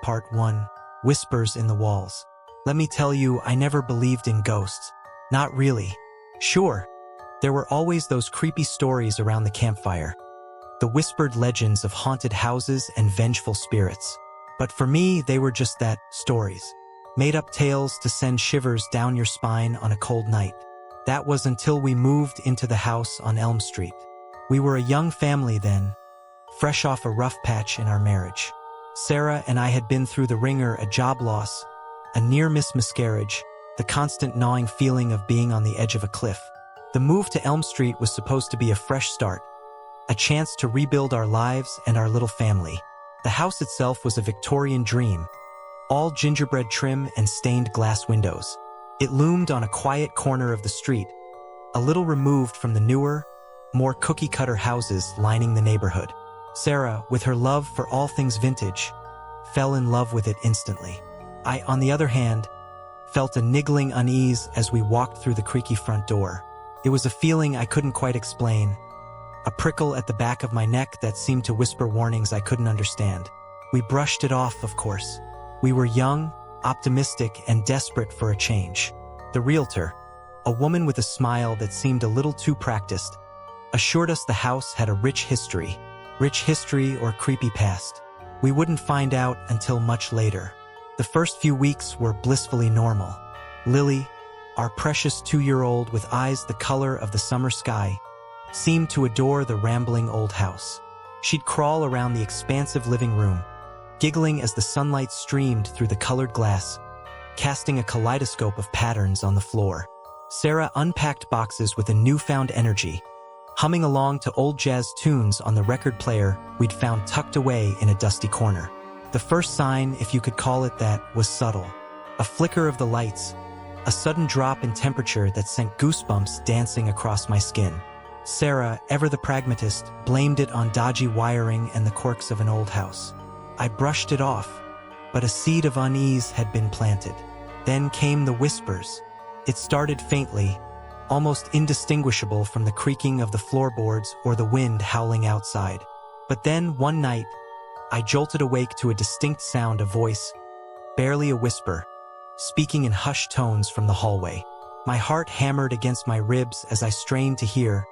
Part 1. Whispers in the Walls. Let me tell you, I never believed in ghosts. Not really. Sure, there were always those creepy stories around the campfire. The whispered legends of haunted houses and vengeful spirits. But for me, they were just that, stories. Made-up tales to send shivers down your spine on a cold night. That was until we moved into the house on Elm Street. We were a young family then, fresh off a rough patch in our marriage. Sarah and I had been through the ringer: a job loss, a near-miss miscarriage, the constant gnawing feeling of being on the edge of a cliff. The move to Elm Street was supposed to be a fresh start, a chance to rebuild our lives and our little family. The house itself was a Victorian dream, all gingerbread trim and stained glass windows. It loomed on a quiet corner of the street, a little removed from the newer, more cookie-cutter houses lining the neighborhood. Sarah, with her love for all things vintage, fell in love with it instantly. I, on the other hand, felt a niggling unease as we walked through the creaky front door. It was a feeling I couldn't quite explain, a prickle at the back of my neck that seemed to whisper warnings I couldn't understand. We brushed it off, of course. We were young, optimistic, and desperate for a change. The realtor, a woman with a smile that seemed a little too practiced, assured us the house had a rich history or creepy past. We wouldn't find out until much later. The first few weeks were blissfully normal. Lily, our precious 2-year-old with eyes the color of the summer sky, seemed to adore the rambling old house. She'd crawl around the expansive living room, giggling as the sunlight streamed through the colored glass, casting a kaleidoscope of patterns on the floor. Sarah unpacked boxes with a newfound energy, humming along to old jazz tunes on the record player we'd found tucked away in a dusty corner. The first sign, if you could call it that, was subtle. A flicker of the lights, a sudden drop in temperature that sent goosebumps dancing across my skin. Sarah, ever the pragmatist, blamed it on dodgy wiring and the quirks of an old house. I brushed it off, but a seed of unease had been planted. Then came the whispers. It started faintly, almost indistinguishable from the creaking of the floorboards or the wind howling outside. But then, one night, I jolted awake to a distinct sound, a voice, barely a whisper, speaking in hushed tones from the hallway. My heart hammered against my ribs as I strained to hear,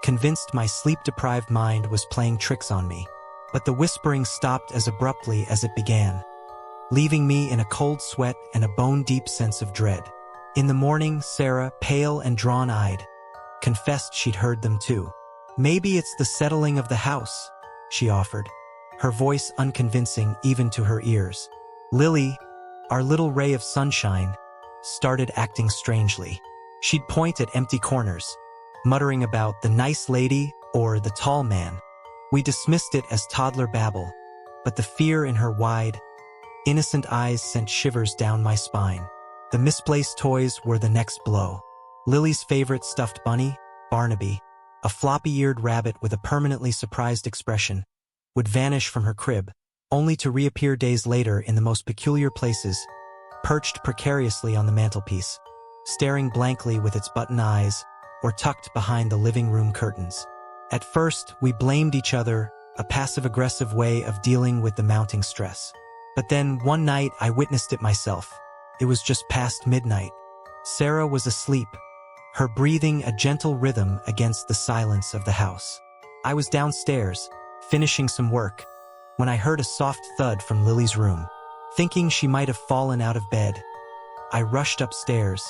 convinced my sleep-deprived mind was playing tricks on me. But the whispering stopped as abruptly as it began, leaving me in a cold sweat and a bone-deep sense of dread. In the morning, Sarah, pale and drawn-eyed, confessed she'd heard them too. "Maybe it's the settling of the house," she offered, her voice unconvincing even to her ears. Lily, our little ray of sunshine, started acting strangely. She'd point at empty corners, muttering about the nice lady or the tall man. We dismissed it as toddler babble, but the fear in her wide, innocent eyes sent shivers down my spine. The misplaced toys were the next blow. Lily's favorite stuffed bunny, Barnaby, a floppy-eared rabbit with a permanently surprised expression, would vanish from her crib, only to reappear days later in the most peculiar places, perched precariously on the mantelpiece, staring blankly with its button eyes, or tucked behind the living room curtains. At first, we blamed each other, a passive-aggressive way of dealing with the mounting stress. But then, one night, I witnessed it myself. It was just past midnight. Sarah was asleep, her breathing a gentle rhythm against the silence of the house. I was downstairs, finishing some work, when I heard a soft thud from Lily's room. Thinking she might have fallen out of bed, I rushed upstairs,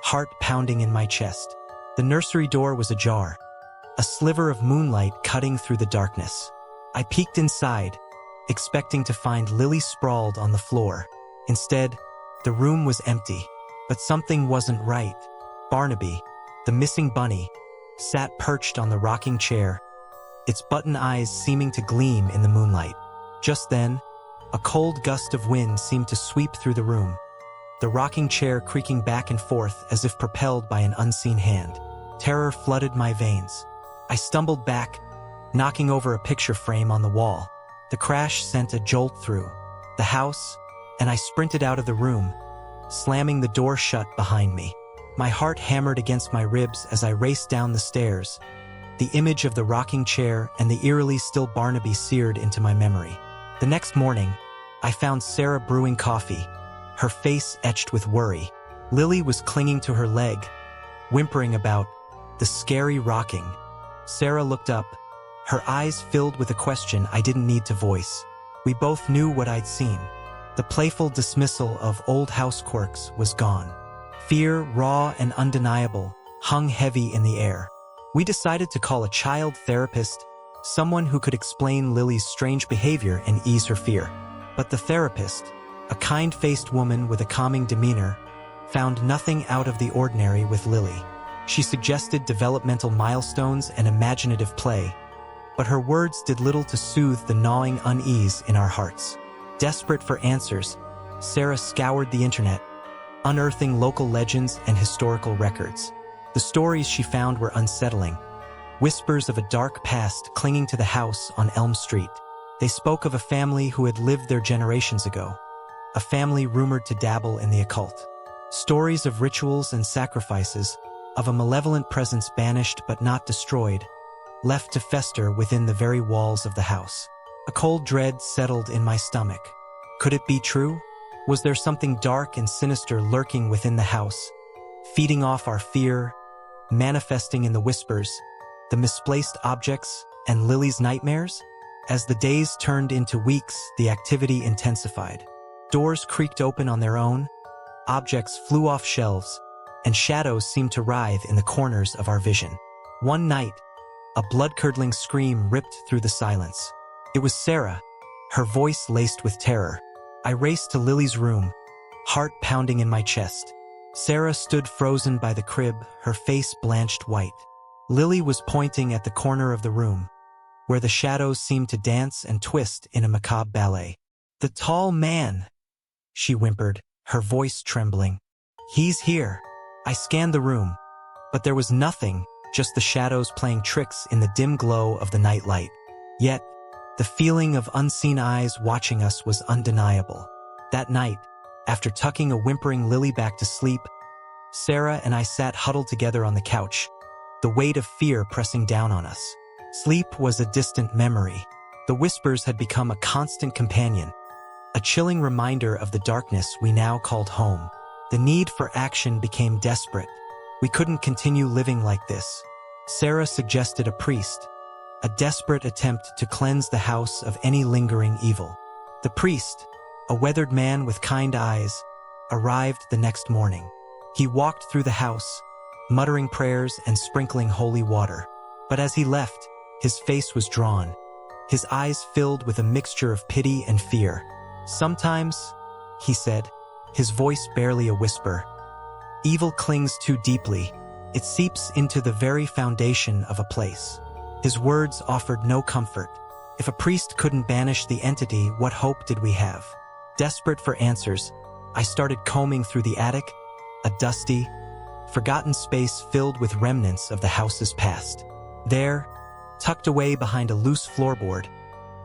heart pounding in my chest. The nursery door was ajar, a sliver of moonlight cutting through the darkness. I peeked inside, expecting to find Lily sprawled on the floor. Instead, the room was empty, but something wasn't right. Barnaby, the missing bunny, sat perched on the rocking chair, its button eyes seeming to gleam in the moonlight. Just then, a cold gust of wind seemed to sweep through the room, the rocking chair creaking back and forth as if propelled by an unseen hand. Terror flooded my veins. I stumbled back, knocking over a picture frame on the wall. The crash sent a jolt through the house, and I sprinted out of the room, slamming the door shut behind me. My heart hammered against my ribs as I raced down the stairs, the image of the rocking chair and the eerily still Barnaby seared into my memory. The next morning, I found Sarah brewing coffee, her face etched with worry. Lily was clinging to her leg, whimpering about the scary rocking. Sarah looked up, her eyes filled with a question I didn't need to voice. We both knew what I'd seen. The playful dismissal of old house quirks was gone. Fear, raw and undeniable, hung heavy in the air. We decided to call a child therapist, someone who could explain Lily's strange behavior and ease her fear. But the therapist, a kind-faced woman with a calming demeanor, found nothing out of the ordinary with Lily. She suggested developmental milestones and imaginative play, but her words did little to soothe the gnawing unease in our hearts. Desperate for answers, Sarah scoured the internet, unearthing local legends and historical records. The stories she found were unsettling, whispers of a dark past clinging to the house on Elm Street. They spoke of a family who had lived there generations ago, a family rumored to dabble in the occult. Stories of rituals and sacrifices, of a malevolent presence banished but not destroyed, left to fester within the very walls of the house. A cold dread settled in my stomach. Could it be true? Was there something dark and sinister lurking within the house, feeding off our fear, manifesting in the whispers, the misplaced objects, and Lily's nightmares? As the days turned into weeks, the activity intensified. Doors creaked open on their own, objects flew off shelves, and shadows seemed to writhe in the corners of our vision. One night, a blood-curdling scream ripped through the silence. It was Sarah, her voice laced with terror. I raced to Lily's room, heart pounding in my chest. Sarah stood frozen by the crib, her face blanched white. Lily was pointing at the corner of the room, where the shadows seemed to dance and twist in a macabre ballet. "The tall man," she whimpered, her voice trembling. "He's here." I scanned the room, but there was nothing, just the shadows playing tricks in the dim glow of the night light. Yet, the feeling of unseen eyes watching us was undeniable. That night, after tucking a whimpering Lily back to sleep, Sarah and I sat huddled together on the couch, the weight of fear pressing down on us. Sleep was a distant memory. The whispers had become a constant companion, a chilling reminder of the darkness we now called home. The need for action became desperate. We couldn't continue living like this. Sarah suggested a priest, a desperate attempt to cleanse the house of any lingering evil. The priest, a weathered man with kind eyes, arrived the next morning. He walked through the house, muttering prayers and sprinkling holy water. But as he left, his face was drawn, his eyes filled with a mixture of pity and fear. "Sometimes," he said, his voice barely a whisper, "evil clings too deeply. It seeps into the very foundation of a place." His words offered no comfort. If a priest couldn't banish the entity, what hope did we have? Desperate for answers, I started combing through the attic, a dusty, forgotten space filled with remnants of the house's past. There, tucked away behind a loose floorboard,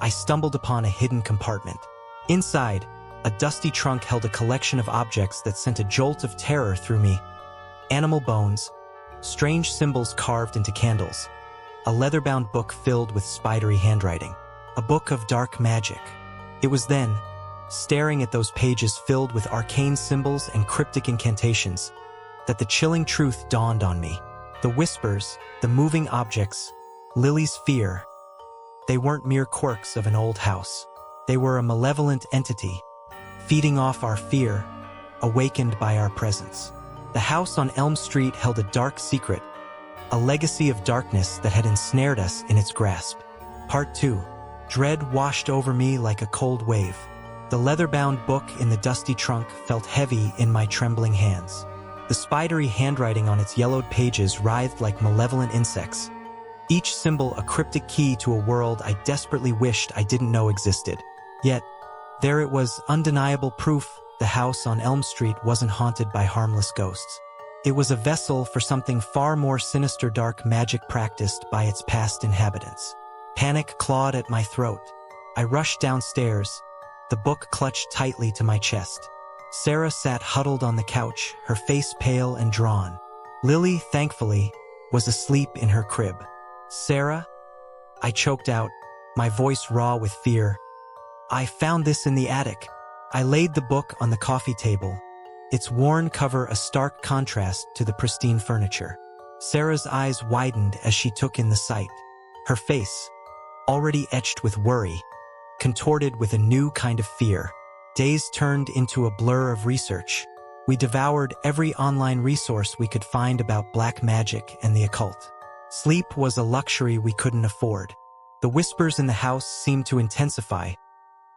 I stumbled upon a hidden compartment. Inside, a dusty trunk held a collection of objects that sent a jolt of terror through me. Animal bones, strange symbols carved into candles, a leather-bound book filled with spidery handwriting, a book of dark magic. It was then, staring at those pages filled with arcane symbols and cryptic incantations, that the chilling truth dawned on me. The whispers, the moving objects, Lily's fear, they weren't mere quirks of an old house. They were a malevolent entity, feeding off our fear, awakened by our presence. The house on Elm Street held a dark secret, a legacy of darkness that had ensnared us in its grasp. Part 2. Dread washed over me like a cold wave. The leather-bound book in the dusty trunk felt heavy in my trembling hands. The spidery handwriting on its yellowed pages writhed like malevolent insects, each symbol a cryptic key to a world I desperately wished I didn't know existed. Yet, there it was, undeniable proof the house on Elm Street wasn't haunted by harmless ghosts. It was a vessel for something far more sinister, dark magic practiced by its past inhabitants. Panic clawed at my throat. I rushed downstairs, the book clutched tightly to my chest. Sarah sat huddled on the couch, her face pale and drawn. Lily, thankfully, was asleep in her crib. "Sarah?" I choked out, my voice raw with fear. I found this in the attic. I laid the book on the coffee table, its worn cover a stark contrast to the pristine furniture. Sarah's eyes widened as she took in the sight. Her face, already etched with worry, contorted with a new kind of fear. Days turned into a blur of research. We devoured every online resource we could find about black magic and the occult. Sleep was a luxury we couldn't afford. The whispers in the house seemed to intensify,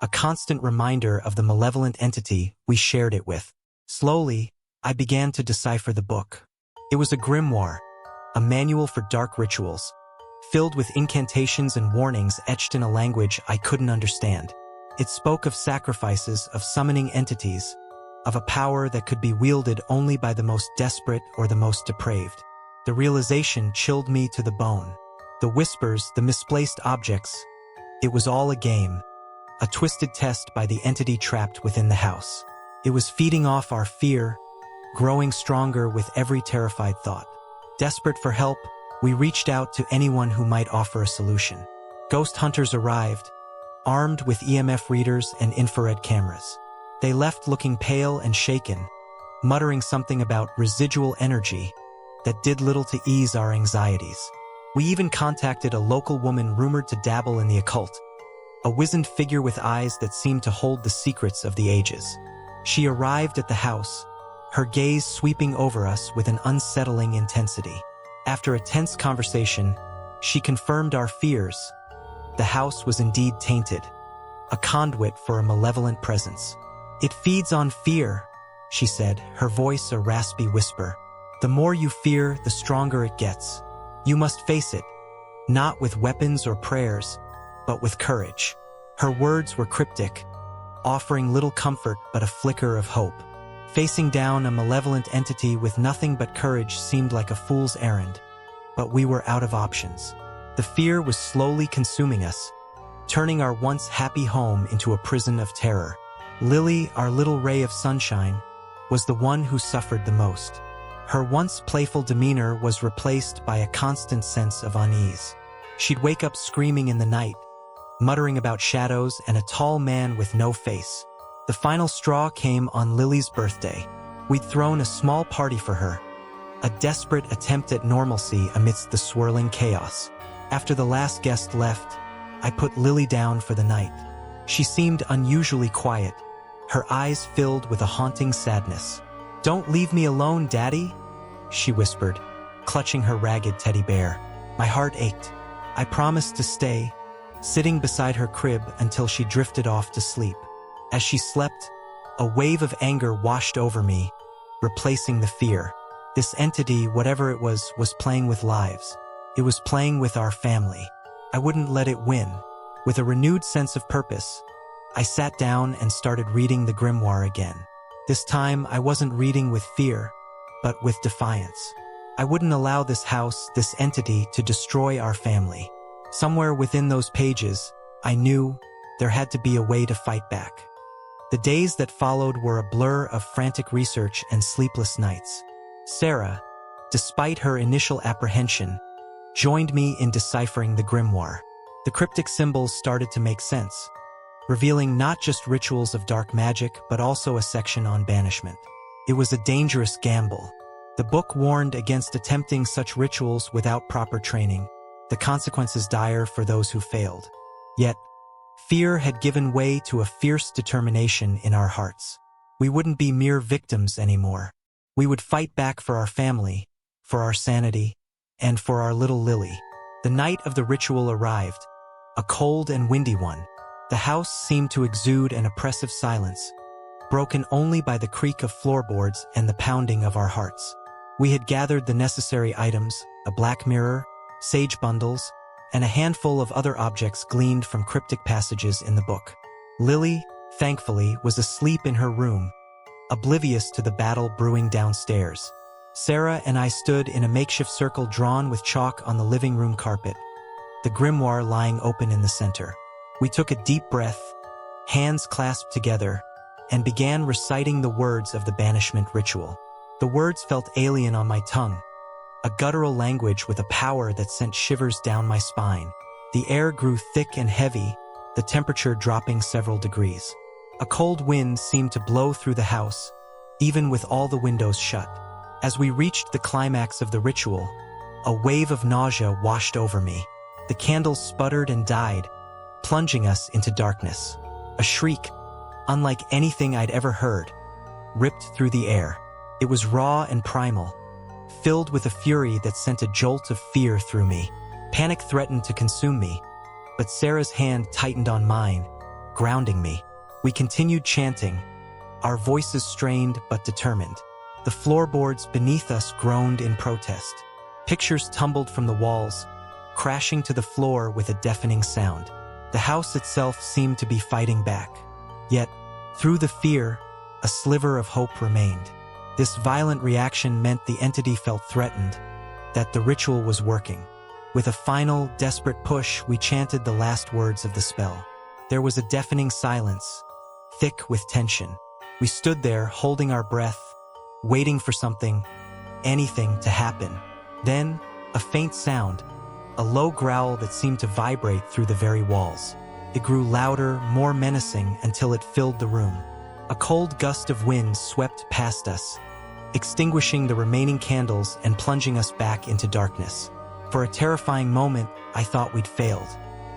a constant reminder of the malevolent entity we shared it with. Slowly, I began to decipher the book. It was a grimoire, a manual for dark rituals, filled with incantations and warnings etched in a language I couldn't understand. It spoke of sacrifices, of summoning entities, of a power that could be wielded only by the most desperate or the most depraved. The realization chilled me to the bone. The whispers, the misplaced objects, it was all a game, a twisted test by the entity trapped within the house. It was feeding off our fear, growing stronger with every terrified thought. Desperate for help, we reached out to anyone who might offer a solution. Ghost hunters arrived, armed with EMF readers and infrared cameras. They left looking pale and shaken, muttering something about residual energy that did little to ease our anxieties. We even contacted a local woman rumored to dabble in the occult, a wizened figure with eyes that seemed to hold the secrets of the ages. She arrived at the house, her gaze sweeping over us with an unsettling intensity. After a tense conversation, she confirmed our fears. The house was indeed tainted, a conduit for a malevolent presence. "It feeds on fear," she said, her voice a raspy whisper. "The more you fear, the stronger it gets. You must face it, not with weapons or prayers, but with courage." Her words were cryptic, offering little comfort but a flicker of hope. Facing down a malevolent entity with nothing but courage seemed like a fool's errand, but we were out of options. The fear was slowly consuming us, turning our once happy home into a prison of terror. Lily, our little ray of sunshine, was the one who suffered the most. Her once playful demeanor was replaced by a constant sense of unease. She'd wake up screaming in the night, muttering about shadows and a tall man with no face. The final straw came on Lily's birthday. We'd thrown a small party for her, a desperate attempt at normalcy amidst the swirling chaos. After the last guest left, I put Lily down for the night. She seemed unusually quiet, her eyes filled with a haunting sadness. "Don't leave me alone, Daddy," she whispered, clutching her ragged teddy bear. My heart ached. I promised to stay, sitting beside her crib until she drifted off to sleep. As she slept, a wave of anger washed over me, replacing the fear. This entity, whatever it was playing with lives. It was playing with our family. I wouldn't let it win. With a renewed sense of purpose, I sat down and started reading the grimoire again. This time, I wasn't reading with fear, but with defiance. I wouldn't allow this house, this entity, to destroy our family. Somewhere within those pages, I knew there had to be a way to fight back. The days that followed were a blur of frantic research and sleepless nights. Sarah, despite her initial apprehension, joined me in deciphering the grimoire. The cryptic symbols started to make sense, revealing not just rituals of dark magic, but also a section on banishment. It was a dangerous gamble. The book warned against attempting such rituals without proper training, the consequences dire for those who failed. Yet, fear had given way to a fierce determination in our hearts. We wouldn't be mere victims anymore. We would fight back for our family, for our sanity, and for our little Lily. The night of the ritual arrived, a cold and windy one. The house seemed to exude an oppressive silence, broken only by the creak of floorboards and the pounding of our hearts. We had gathered the necessary items, a black mirror, sage bundles, and a handful of other objects gleaned from cryptic passages in the book. Lily, thankfully, was asleep in her room, oblivious to the battle brewing downstairs. Sarah and I stood in a makeshift circle drawn with chalk on the living room carpet, the grimoire lying open in the center. We took a deep breath, hands clasped together, and began reciting the words of the banishment ritual. The words felt alien on my tongue, a guttural language with a power that sent shivers down my spine. The air grew thick and heavy, the temperature dropping several degrees. A cold wind seemed to blow through the house, even with all the windows shut. As we reached the climax of the ritual, a wave of nausea washed over me. The candles sputtered and died, plunging us into darkness. A shriek, unlike anything I'd ever heard, ripped through the air. It was raw and primal, filled with a fury that sent a jolt of fear through me. Panic threatened to consume me, but Sarah's hand tightened on mine, grounding me. We continued chanting, our voices strained but determined. The floorboards beneath us groaned in protest. Pictures tumbled from the walls, crashing to the floor with a deafening sound. The house itself seemed to be fighting back. Yet, through the fear, a sliver of hope remained. This violent reaction meant the entity felt threatened, that the ritual was working. With a final, desperate push, we chanted the last words of the spell. There was a deafening silence, thick with tension. We stood there, holding our breath, waiting for something, anything to happen. Then, a faint sound, a low growl that seemed to vibrate through the very walls. It grew louder, more menacing, until it filled the room. A cold gust of wind swept past us, extinguishing the remaining candles and plunging us back into darkness. For a terrifying moment, I thought we'd failed.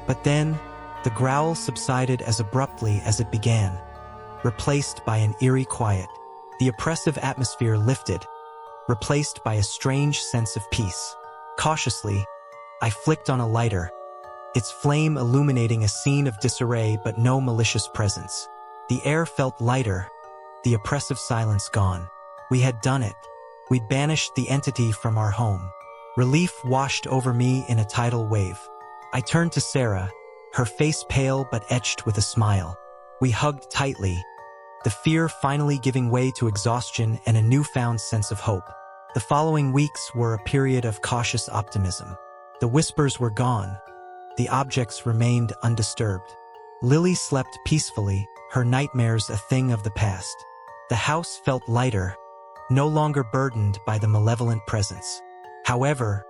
But then, the growl subsided as abruptly as it began, replaced by an eerie quiet. The oppressive atmosphere lifted, replaced by a strange sense of peace. Cautiously, I flicked on a lighter, its flame illuminating a scene of disarray but no malicious presence. The air felt lighter, the oppressive silence gone. We had done it. We'd banished the entity from our home. Relief washed over me in a tidal wave. I turned to Sarah, her face pale but etched with a smile. We hugged tightly, the fear finally giving way to exhaustion and a newfound sense of hope. The following weeks were a period of cautious optimism. The whispers were gone. The objects remained undisturbed. Lily slept peacefully, her nightmares a thing of the past. The house felt lighter, no longer burdened by the malevolent presence. However,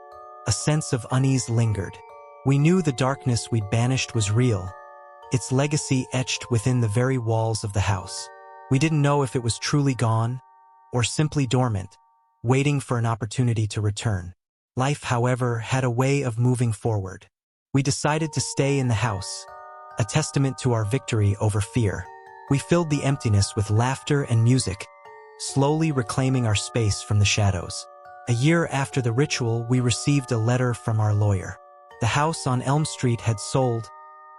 a sense of unease lingered. We knew the darkness we'd banished was real, its legacy etched within the very walls of the house. We didn't know if it was truly gone, or simply dormant, waiting for an opportunity to return. Life, however, had a way of moving forward. We decided to stay in the house, a testament to our victory over fear. We filled the emptiness with laughter and music, slowly reclaiming our space from the shadows. A year after the ritual, we received a letter from our lawyer. The house on Elm Street had sold,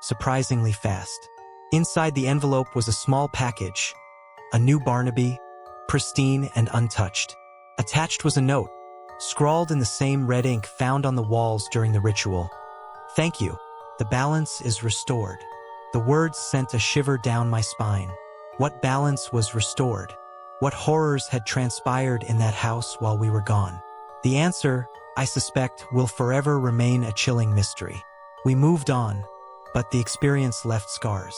surprisingly fast. Inside the envelope was a small package, a new Barnaby, pristine and untouched. Attached was a note, scrawled in the same red ink found on the walls during the ritual. "Thank you. The balance is restored." The words sent a shiver down my spine. What balance was restored? What horrors had transpired in that house while we were gone? The answer, I suspect, will forever remain a chilling mystery. We moved on, but the experience left scars.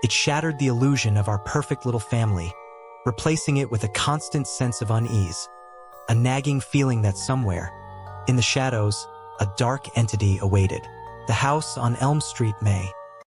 It shattered the illusion of our perfect little family, replacing it with a constant sense of unease, a nagging feeling that somewhere, in the shadows, a dark entity awaited. The house on Elm Street may